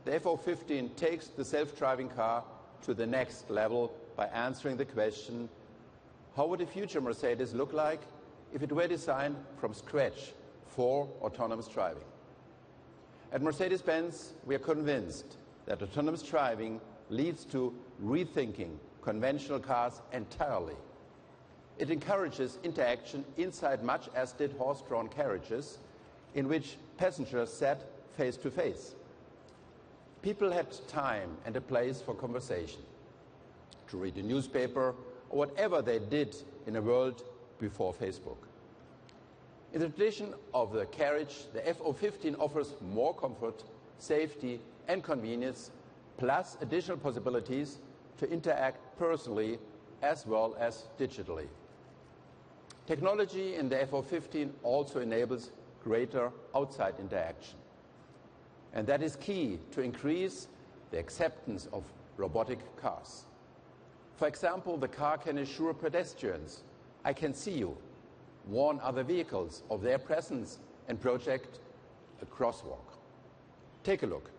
the F-015 takes the self-driving car to the next level by answering the question, how would a future Mercedes look like if it were designed from scratch for autonomous driving? At Mercedes-Benz, we are convinced that autonomous driving leads to rethinking conventional cars entirely. It encourages interaction inside much as did horse-drawn carriages in which passengers sat face to face. People had time and a place for conversation, to read a newspaper or whatever they did in a world before Facebook. In the tradition of the carriage, the F-015 offers more comfort, safety and convenience, plus additional possibilities to interact personally as well as digitally. Technology in the F-015 also enables greater outside interaction. And that is key to increase the acceptance of robotic cars. For example, the car can assure pedestrians, I can see you, warn other vehicles of their presence and project a crosswalk. Take a look.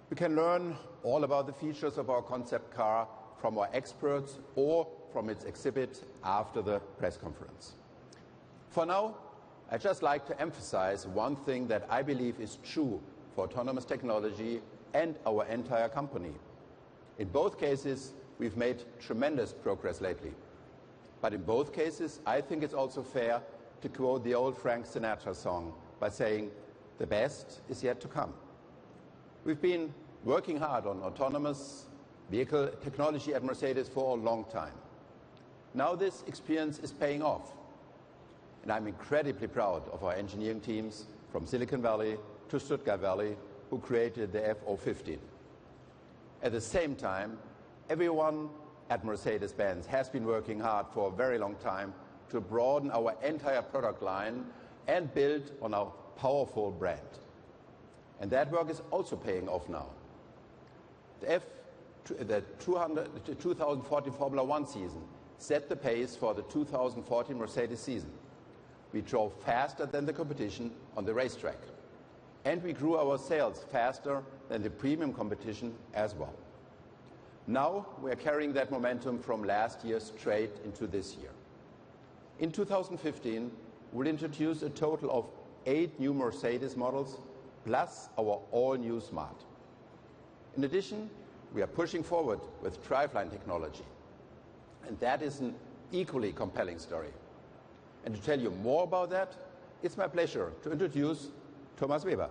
We can learn all about the features of our concept car from our experts or from its exhibit after the press conference. For now, I'd just like to emphasize one thing that I believe is true for autonomous technology and our entire company. In both cases, we've made tremendous progress lately. But in both cases, I think it's also fair to quote the old Frank Sinatra song by saying, the best is yet to come. We've been working hard on autonomous vehicle technology at Mercedes for a long time. Now this experience is paying off. And I'm incredibly proud of our engineering teams from Silicon Valley to Stuttgart Valley who created the F-015. At the same time, everyone at Mercedes-Benz has been working hard for a very long time to broaden our entire product line and build on our powerful brand. And that work is also paying off now. The 2014 Formula One season set the pace for the 2014 Mercedes season. We drove faster than the competition on the racetrack. And we grew our sales faster than the premium competition as well. Now we are carrying that momentum from last year straight into this year. In 2015, we'll introduce a total of 8 new Mercedes models, plus our all-new Smart. In addition, we are pushing forward with driveline technology. And that is an equally compelling story. And to tell you more about that, it's my pleasure to introduce Thomas Weber.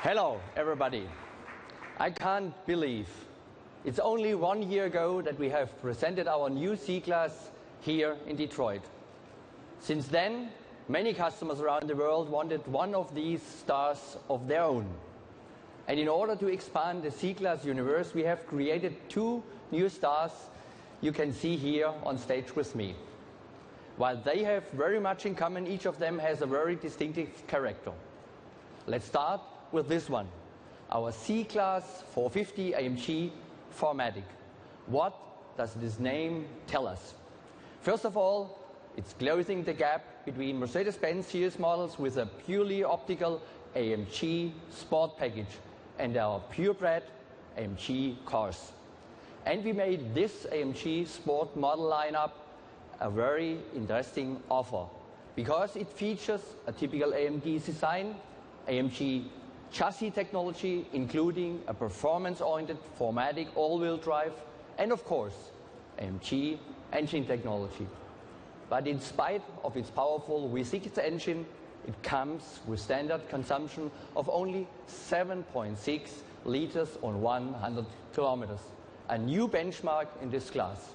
Hello, everybody. I can't believe it's only 1 year ago that we have presented our new C-Class here in Detroit. Since then, many customers around the world wanted one of these stars of their own. And in order to expand the C-Class universe, we have created 2 new stars you can see here on stage with me. While they have very much in common, each of them has a very distinctive character. Let's start with this one, our C-Class 450 AMG 4Matic. What does this name tell us? First of all, it's closing the gap between Mercedes-Benz series models with a purely optical AMG Sport package and our purebred AMG cars. And we made this AMG Sport model lineup a very interesting offer because it features a typical AMG design, AMG chassis technology, including a performance-oriented 4Matic all-wheel drive, and of course, AMG engine technology. But in spite of its powerful V6 engine, it comes with standard consumption of only 7.6 liters on 100 kilometers, a new benchmark in this class.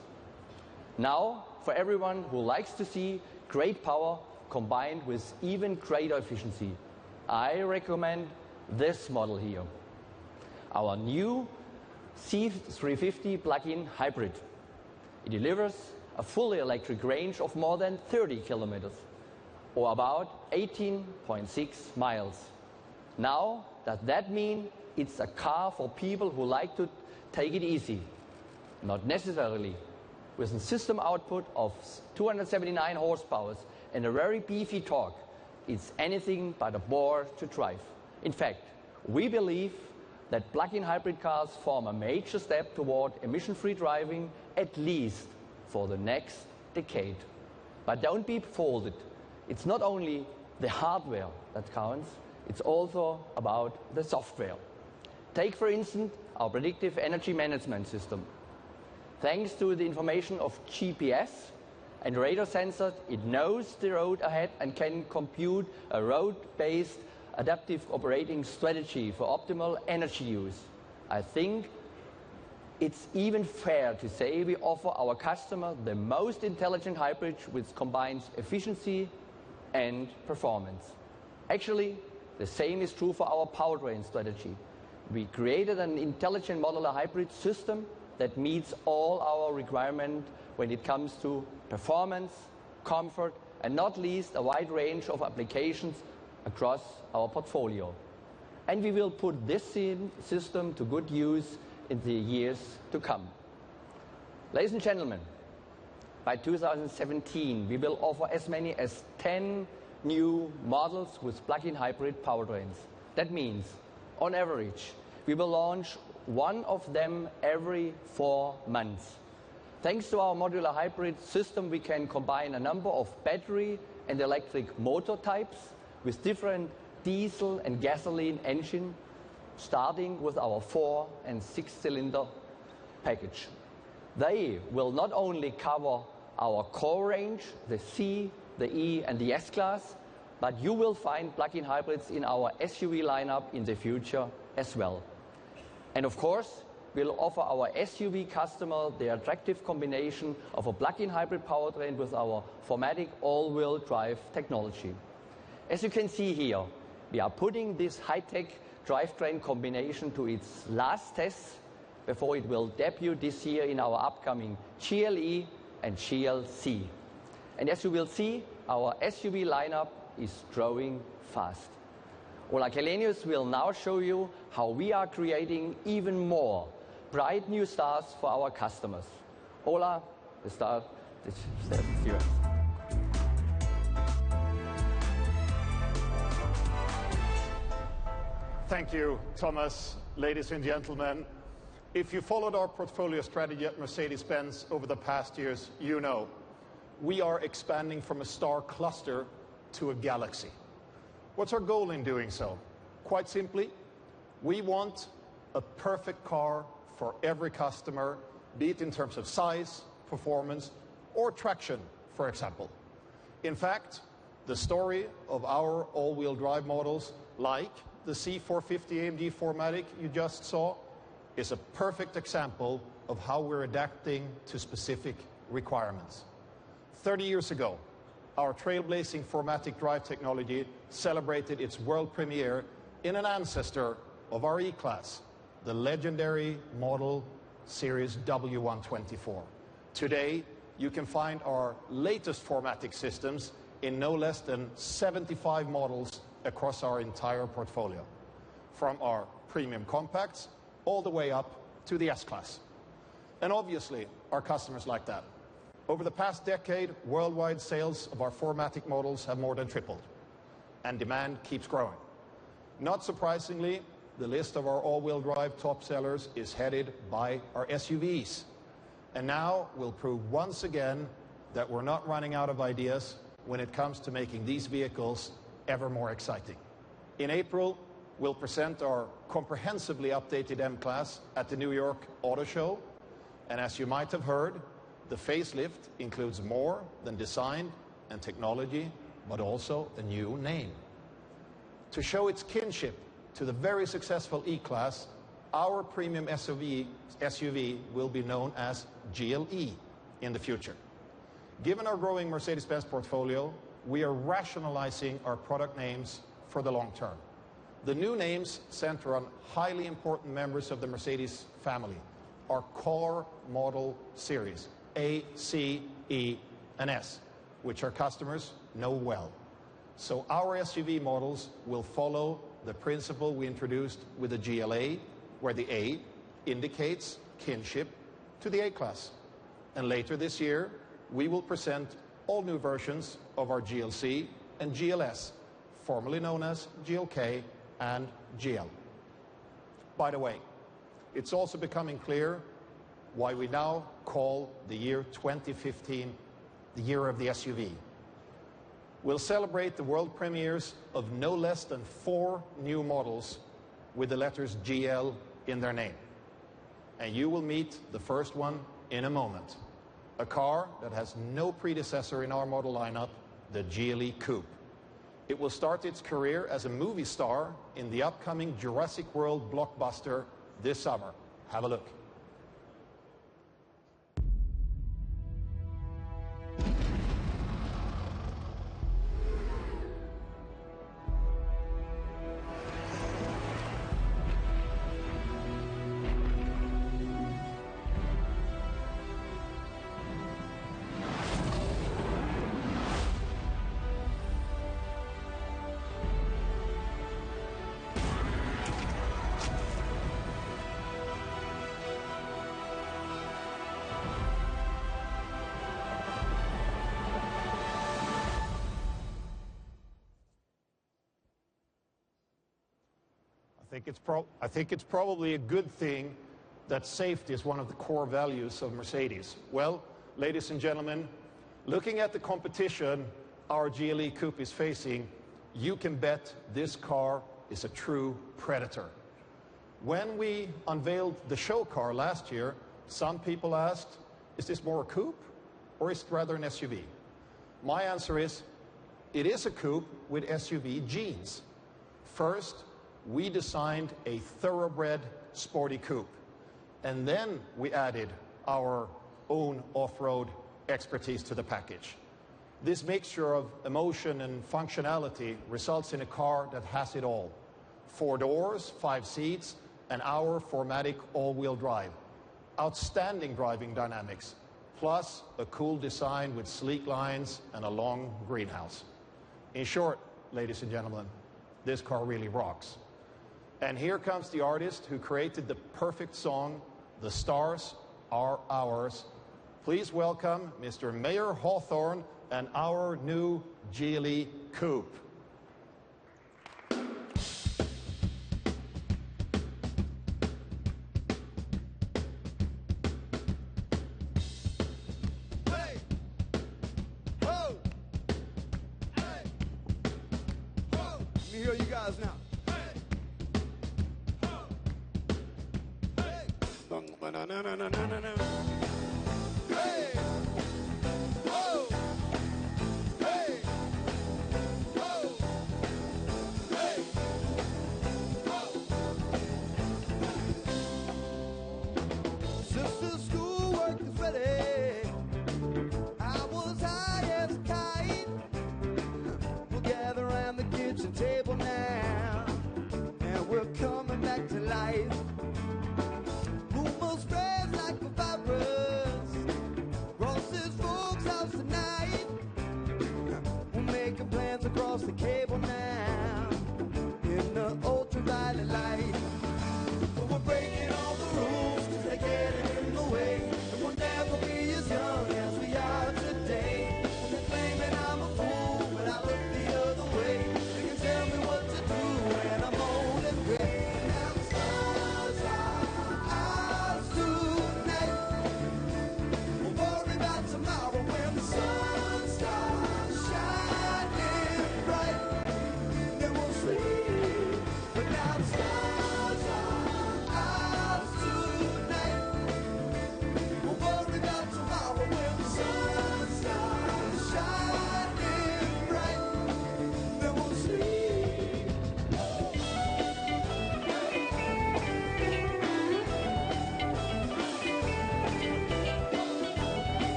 Now, for everyone who likes to see great power combined with even greater efficiency, I recommend this model here, our new C350 plug-in hybrid. It delivers a fully electric range of more than 30 kilometers, or about 18.6 miles. Now, does that mean it's a car for people who like to take it easy? Not necessarily. With a system output of 279 horsepower and a very beefy torque, it's anything but a bore to drive. In fact, we believe that plug-in hybrid cars form a major step toward emission-free driving, at least for the next decade. But don't be fooled. It's not only the hardware that counts, it's also about the software. Take, for instance, our predictive energy management system. Thanks to the information of GPS and radar sensors, it knows the road ahead and can compute a road-based adaptive operating strategy for optimal energy use. I think it's even fair to say we offer our customer the most intelligent hybrid which combines efficiency and performance. Actually, the same is true for our powertrain strategy. We created an intelligent modular hybrid system that meets all our requirements when it comes to performance, comfort, and not least a wide range of applications across our portfolio. And we will put this system to good use in the years to come. Ladies and gentlemen, by 2017, we will offer as many as 10 new models with plug-in hybrid powertrains. That means, on average, we will launch one of them every 4 months. Thanks to our modular hybrid system, we can combine a number of battery and electric motor types with different diesel and gasoline engine, starting with our 4- and 6-cylinder package. They will not only cover our core range, the C, the E, and the S-Class, but you will find plug-in hybrids in our SUV lineup in the future as well. And of course, we'll offer our SUV customer the attractive combination of a plug-in hybrid powertrain with our 4Matic all-wheel drive technology. As you can see here, we are putting this high-tech drivetrain combination to its last tests before it will debut this year in our upcoming GLE and GLC. And as you will see, our SUV lineup is growing fast. Ola Källenius will now show you how we are creating even more bright new stars for our customers. Ola, the stage is yours. Thank you, Thomas. Ladies and gentlemen, if you followed our portfolio strategy at Mercedes-Benz over the past years, you know we are expanding from a star cluster to a galaxy. What's our goal in doing so? Quite simply, we want a perfect car for every customer, be it in terms of size, performance, or traction, for example. In fact, the story of our all-wheel drive models, like the C450 AMG 4Matic you just saw, is a perfect example of how we're adapting to specific requirements. 30 years ago, our trailblazing 4Matic drive technology celebrated its world premiere in an ancestor of our E-Class, the legendary model series W124. Today, you can find our latest 4Matic systems in no less than 75 models across our entire portfolio, from our premium compacts all the way up to the S-Class. And obviously, our customers like that. Over the past decade, worldwide sales of our 4Matic models have more than tripled, and demand keeps growing. Not surprisingly, the list of our all-wheel drive top sellers is headed by our SUVs. And now we'll prove once again that we're not running out of ideas when it comes to making these vehicles ever more exciting. In April, we'll present our comprehensively updated M-Class at the New York Auto Show. And as you might have heard, the facelift includes more than design and technology, but also a new name. To show its kinship to the very successful E-Class, our premium SUV will be known as GLE in the future. Given our growing Mercedes-Benz portfolio, we are rationalizing our product names for the long term. The new names center on highly important members of the Mercedes family, our core model series, A, C, E, and S, which our customers know well. So our SUV models will follow the principle we introduced with the GLA, where the A indicates kinship to the A-Class. And later this year, we will present all new versions of our GLC and GLS, formerly known as GLK and GL. By the way, it's also becoming clear why we now call the year 2015 the year of the SUV. We'll celebrate the world premieres of no less than 4 new models with the letters GL in their name. And you will meet the first one in a moment. A car that has no predecessor in our model lineup, the GLE Coupe. It will start its career as a movie star in the upcoming Jurassic World blockbuster this summer. Have a look. I think it's probably a good thing that safety is one of the core values of Mercedes. Well, ladies and gentlemen, looking at the competition our GLE Coupe is facing, you can bet this car is a true predator. When we unveiled the show car last year, some people asked, is this more a coupe or is it rather an SUV? My answer is, it is a coupe with SUV genes. First, we designed a thoroughbred sporty coupe, and then we added our own off-road expertise to the package. This mixture of emotion and functionality results in a car that has it all. 4 doors, 5 seats, and our 4Matic all-wheel drive. Outstanding driving dynamics, plus a cool design with sleek lines and a long greenhouse. In short, ladies and gentlemen, this car really rocks. And here comes the artist who created the perfect song, The Stars Are Ours. Please welcome Mr. Mayer Hawthorne and our new GLE Coupe. Hey! Ho! Hey! Ho! Let me hear you guys now. Na-na-na-na-na-na-na. Hey! Whoa! Hey! Whoa! Hey! Whoa!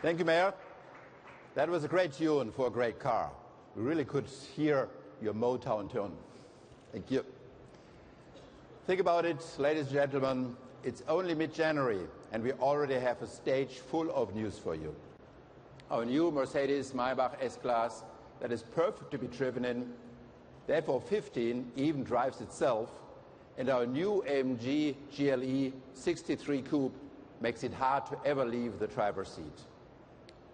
Thank you, Mayor. That was a great tune for a great car. We really could hear your Motown tone. Thank you. Think about it, ladies and gentlemen. It's only mid-January, and we already have a stage full of news for you. Our new Mercedes-Maybach S-Class that is perfect to be driven in. The F-15 even drives itself, and our new AMG GLE 63 Coupe makes it hard to ever leave the driver's seat.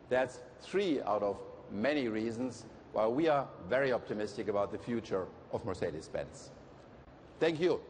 That's 3 out of many reasons why we are very optimistic about the future of Mercedes-Benz. Thank you.